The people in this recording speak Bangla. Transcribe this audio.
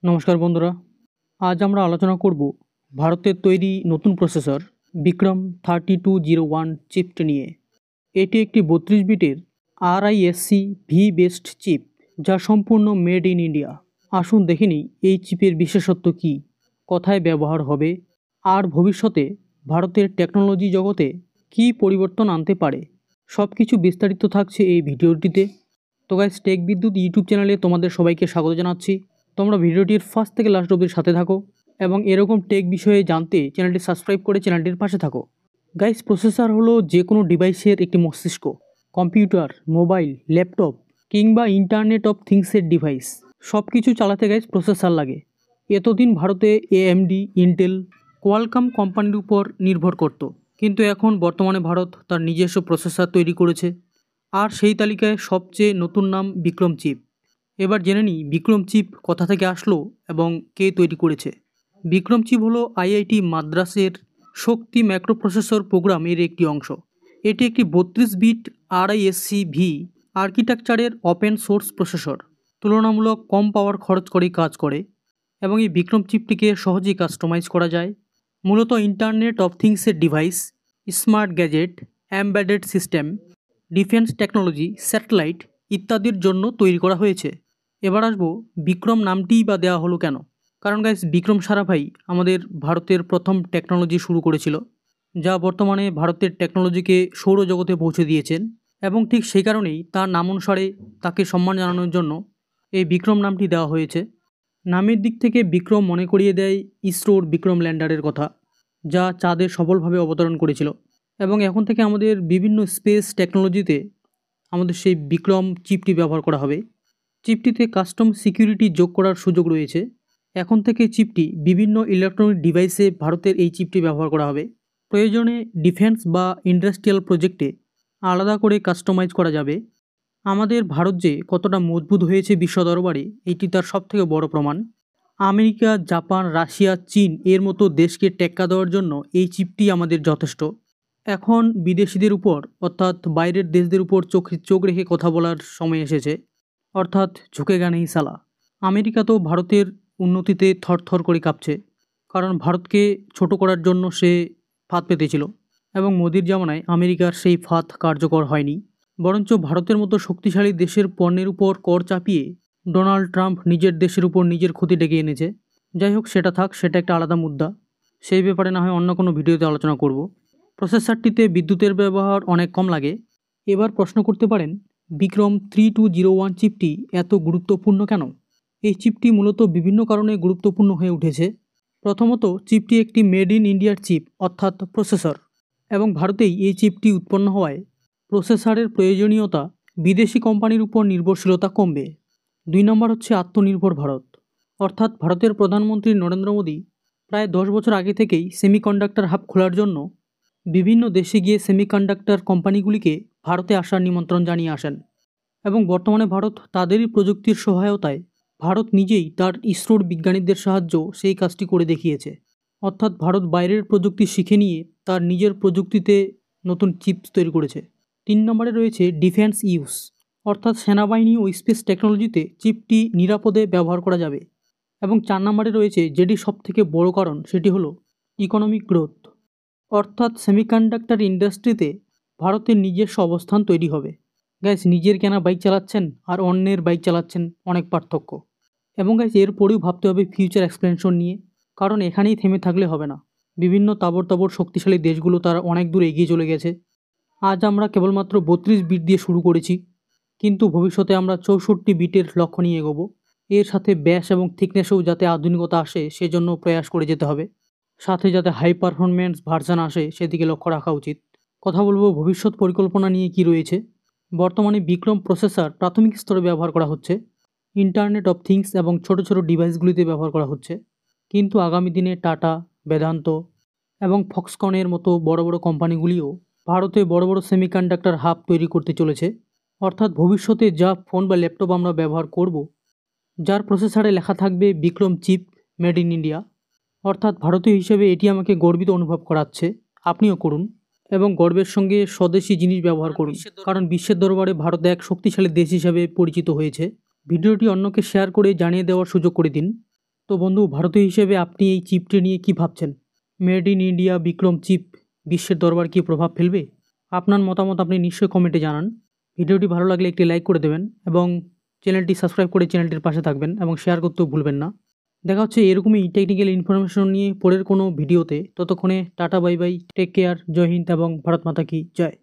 নমস্কার বন্ধুরা, আজ আমরা আলোচনা করব ভারতের তৈরি নতুন প্রসেসর বিক্রম 3201 চিপটি নিয়ে। এটি একটি 32 বিটের আরআইএসসি ভি বেসড চিপ, যা সম্পূর্ণ মেড ইন ইন্ডিয়া। আসুন দেখে নিই এই চিপের বিশেষত্ব কী, কোথায় ব্যবহার হবে, আর ভবিষ্যতে ভারতের টেকনোলজি জগতে কী পরিবর্তন আনতে পারে। সব কিছু বিস্তারিত থাকছে এই ভিডিওটিতে। তো গাইস, টেক বিদ্যুৎ ইউটিউব চ্যানেলে তোমাদের সবাইকে স্বাগত জানাচ্ছি। তোমরা ভিডিওটির ফার্স্ট থেকে লাস্ট অবধি সাথে থাকো এবং এরকম টেক বিষয়ে জানতে চ্যানেলটি সাবস্ক্রাইব করে চ্যানেলটির পাশে থাকো। গাইস, প্রসেসর হলো যে কোনো ডিভাইসের একটি মস্তিষ্ক। কম্পিউটার, মোবাইল, ল্যাপটপ কিংবা ইন্টারনেট অফ থিংসের ডিভাইস সব কিছু চালাতে গাইস প্রসেসর লাগে। এতদিন ভারতে এএমডি, ইন্টেল, কোয়ালকম কোম্পানির উপর নির্ভর করত, কিন্তু এখন বর্তমানে ভারত তার নিজস্ব প্রসেসর তৈরি করেছে। আর সেই তালিকায় সবচেয়ে নতুন নাম বিক্রম চিপ। এবার জেনে নিই বিক্রম চিপ কোথা থেকে আসলো এবং কে তৈরি করেছে। বিক্রম চিপ হলো আইআইটি মাদ্রাসের শক্তি ম্যাক্রো প্রসেসর প্রোগ্রাম এর একটি অংশ। এটি একটি 32 বিট আরআইএসসি ভি আর্কিটেকচারের ওপেন সোর্স প্রসেসর, তুলনামূলক কম পাওয়ার খরচ করেই কাজ করে এবং এই বিক্রম চিপটিকে সহজেই কাস্টমাইজ করা যায়। মূলত ইন্টারনেট অফ থিংসের device, smart gadget, embedded system, defence technology, satellite ইত্যাদির জন্য তৈরি করা হয়েছে। এবার আসবো বিক্রম নামটিই বা দেওয়া হলো কেন। কারণ গাইস, বিক্রম সারাভাই আমাদের ভারতের প্রথম টেকনোলজি শুরু করেছিল, যা বর্তমানে ভারতের টেকনোলজিকে সৌরজগতে পৌঁছে দিয়েছেন, এবং ঠিক সেই কারণেই তার নাম অনুসারে তাকে সম্মান জানানোর জন্য এই বিক্রম নামটি দেওয়া হয়েছে। নামের দিক থেকে বিক্রম মনে করিয়ে দেয় ইসরোর বিক্রম ল্যান্ডারের কথা, যা চাঁদে সফলভাবে অবতরণ করেছিল, এবং এখন থেকে আমাদের বিভিন্ন স্পেস টেকনোলজিতে আমাদের সেই বিক্রম চিপটি ব্যবহার করা হবে। চিপটিতে কাস্টম সিকিউরিটি যোগ করার সুযোগ রয়েছে। এখন থেকে চিপটি বিভিন্ন ইলেকট্রনিক ডিভাইসে ভারতের এই চিপটি ব্যবহার করা হবে। প্রয়োজনে ডিফেন্স বা ইন্ডাস্ট্রিয়াল প্রজেক্টে আলাদা করে কাস্টমাইজ করা যাবে। আমাদের ভারত যে কতটা মজবুত হয়েছে বিশ্ব দরবারে, এটি তার সবথেকে বড় প্রমাণ। আমেরিকা, জাপান, রাশিয়া, চীন এর মতো দেশকে টেক্কা দেওয়ার জন্য এই চিপটি আমাদের যথেষ্ট। এখন বিদেশিদের উপর, অর্থাৎ বাইরের দেশদের উপর চোখ রেখে কথা বলার সময় এসেছে, অর্থাৎ ঝুঁকেগা নেই সালা। আমেরিকা তো ভারতের উন্নতিতে থরথর করে কাঁপছে, কারণ ভারতকে ছোট করার জন্য সে ফাঁদ পেতেছিল, এবং মোদির জামানায় আমেরিকার সেই ফাঁদ কার্যকর হয়নি। বরঞ্চ ভারতের মতো শক্তিশালী দেশের পণ্যের উপর কর চাপিয়ে ডোনাল্ড ট্রাম্প নিজের দেশের উপর নিজের ক্ষতি ডেকে এনেছে। যাই হোক, সেটা থাক, সেটা একটা আলাদা মুদ্রা। সেই ব্যাপারে না হয় অন্য কোনো ভিডিওতে আলোচনা করব। প্রসেসরটিতে বিদ্যুতের ব্যবহার অনেক কম লাগে। এবার প্রশ্ন করতে পারেন, বিক্রম 3201 চিপটি এত গুরুত্বপূর্ণ কেন? এই চিপটি মূলত বিভিন্ন কারণে গুরুত্বপূর্ণ হয়ে উঠেছে। প্রথমত, চিপটি একটি মেড ইন ইন্ডিয়ার চিপ, অর্থাৎ প্রসেসর, এবং ভারতেই এই চিপটি উৎপন্ন হওয়ায় প্রসেসরের প্রয়োজনীয়তা, বিদেশি কোম্পানির উপর নির্ভরশীলতা কমবে। 2 নম্বর হচ্ছে আত্মনির্ভর ভারত, অর্থাৎ ভারতের প্রধানমন্ত্রী নরেন্দ্র মোদী প্রায় 10 বছর আগে থেকেই সেমিকন্ডাক্টর হাব খোলার জন্য বিভিন্ন দেশে গিয়ে সেমিকন্ডাক্টর কোম্পানিগুলিকে ভারতে আসার নিমন্ত্রণ জানিয়ে আসেন, এবং বর্তমানে ভারত তাদেরই প্রযুক্তির সহায়তায় ভারত নিজেই তার ইসরোর বিজ্ঞানীদের সাহায্য সেই কাজটি করে দেখিয়েছে। অর্থাৎ ভারত বাইরের প্রযুক্তি শিখে নিয়ে তার নিজের প্রযুক্তিতে নতুন চিপস তৈরি করেছে। 3 নম্বরে রয়েছে ডিফেন্স ইউজ, অর্থাৎ সেনাবাহিনী ও স্পেস টেকনোলজিতে চিপটি নিরাপদে ব্যবহার করা যাবে। এবং 4 নম্বরে রয়েছে যেটি সবথেকে বড় কারণ, সেটি হলো ইকোনমিক গ্রোথ, অর্থাৎ সেমিকন্ডাক্টর ইন্ডাস্ট্রিতে ভারতের নিজস্ব অবস্থান তৈরি হবে। গাইস, নিজের কেনা বাইক চালাচ্ছেন আর অন্যের বাইক চালাচ্ছেন, অনেক পার্থক্য। এবং গাইস, এরপরেও ভাবতে হবে ফিউচার এক্সপেনশন নিয়ে, কারণ এখানেই থেমে থাকলে হবে না। বিভিন্ন তাবড় শক্তিশালী দেশগুলো তারা অনেক দূর এগিয়ে চলে গেছে। আজ আমরা কেবলমাত্র 32 বিট দিয়ে শুরু করেছি, কিন্তু ভবিষ্যতে আমরা 64 বিটের লক্ষ্য নিয়ে এগোবো। এর সাথে ব্যাস এবং থিকনেসেও যাতে আধুনিকতা আসে সেজন্য প্রয়াস করে যেতে হবে, সাথে যাতে হাই পারফরমেন্স ভার্সান আসে সেদিকে লক্ষ্য রাখা উচিত। কথা বলবো ভবিষ্যৎ পরিকল্পনা নিয়ে কি রয়েছে। বর্তমানে বিক্রম প্রসেসর প্রাথমিক স্তরে ব্যবহার করা হচ্ছে, ইন্টারনেট অফ থিংস এবং ছোট ডিভাইসগুলিতে ব্যবহার করা হচ্ছে, কিন্তু আগামী দিনে টাটা, বেদান্ত এবং ফক্সকনের মতো বড় বড় কোম্পানিগুলিও ভারতে বড় বড় সেমিকন্ডাক্টর হাব তৈরি করতে চলেছে। অর্থাৎ ভবিষ্যতে যা ফোন বা ল্যাপটপ আমরা ব্যবহার করব, যার প্রসেসরে লেখা থাকবে Vikram chip made in India, অর্থাৎ ভারতীয় হিসেবে এটি আমাকে গর্বিত অনুভব করাচ্ছে। আপনিও করুন এবং গর্বের সঙ্গে স্বদেশি জিনিস ব্যবহার করুন, কারণ বিশ্বের দরবারে ভারত এক শক্তিশালী দেশ হিসেবে পরিচিত হয়েছে। ভিডিওটি অন্যকে শেয়ার করে জানিয়ে দেওয়ার সুযোগ করে দিন। তো বন্ধু, ভারতীয় হিসেবে আপনি এই চিপটি নিয়ে কি ভাবছেন? Made in India Vikram chip বিশ্বের দরবার কি প্রভাব ফেলবে? আপনার মতামত আপনি নিশ্চয়ই কমেন্টে জানান। ভিডিওটি ভালো লাগলে একটি লাইক করে দেবেন এবং চ্যানেলটি সাবস্ক্রাইব করে চ্যানেলটির পাশে থাকবেন এবং শেয়ার করতেও ভুলবেন না। দেখা হচ্ছে এরকমই টেকনিক্যাল ইনফরমেশন নিয়ে পরের কোনো ভিডিওতে। ততক্ষণে tata, bye bye, take care, Jai Hind এবং ভারত মাতা কি জয়।